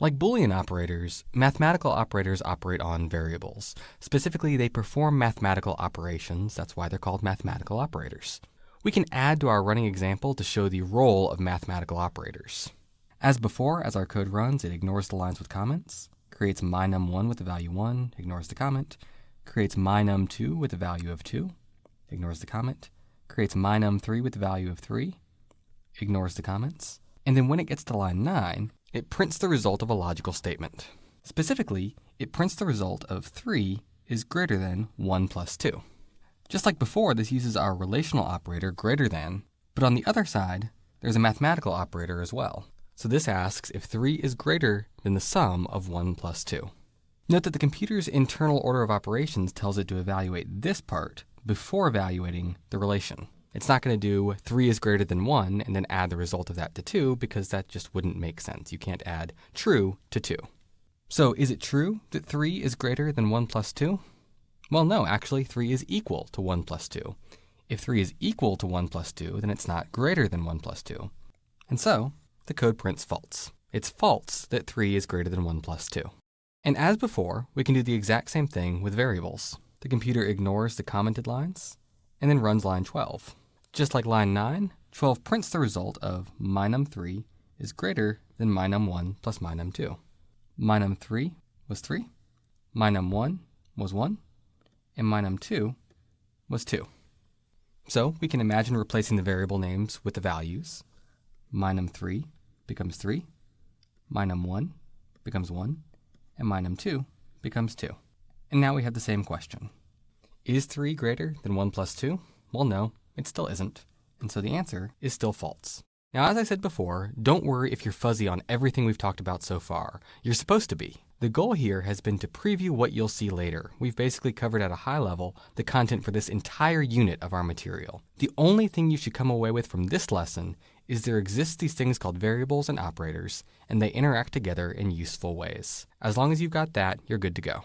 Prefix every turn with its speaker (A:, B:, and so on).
A: Like Boolean operators, mathematical operators operate on variables. Specifically, they perform mathematical operations. That's why they're called mathematical operators. We can add to our running example to show the role of mathematical operators. As before, as our code runs, it ignores the lines with comments, creates mynum1 with the value 1, ignores the comment, creates mynum2 with the value of 2, ignores the comment, creates mynum3 with the value of 3, ignores the comments, and then when it gets to line 9, it prints the result of a logical statement. Specifically, it prints the result of 3 is greater than 1 plus 2. Just like before, this uses our relational operator greater than, but on the other side, there's a mathematical operator as well. So this asks if 3 is greater than the sum of 1 plus 2. Note that the computer's internal order of operations tells it to evaluate this part before evaluating the relation. It's not going to do 3 is greater than 1 and then add the result of that to 2 because that just wouldn't make sense. You can't add true to 2. So is it true that 3 is greater than 1 plus 2? Well, no, actually 3 is equal to 1 plus 2. If 3 is equal to 1 plus 2, then it's not greater than 1 plus 2. And so the code prints false. It's false that 3 is greater than 1 plus 2. And as before, we can do the exact same thing with variables. The computer ignores the commented lines and then runs line 12. Just like line 9, 12 prints the result of mynum3 is greater than mynum1 plus mynum2. Mynum3 was 3, mynum1 was 1, and mynum2 was 2. So we can imagine replacing the variable names with the values. Mynum3 becomes 3, mynum1 becomes 1, and mynum2 becomes 2. And now we have the same question. Is 3 greater than 1 plus 2? Well, no. It still isn't, and so the answer is still false. Now, as I said before, don't worry if you're fuzzy on everything we've talked about so far. You're supposed to be. The goal here has been to preview what you'll see later. We've basically covered at a high level the content for this entire unit of our material. The only thing you should come away with from this lesson is there exist these things called variables and operators, and they interact together in useful ways. As long as you've got that, you're good to go.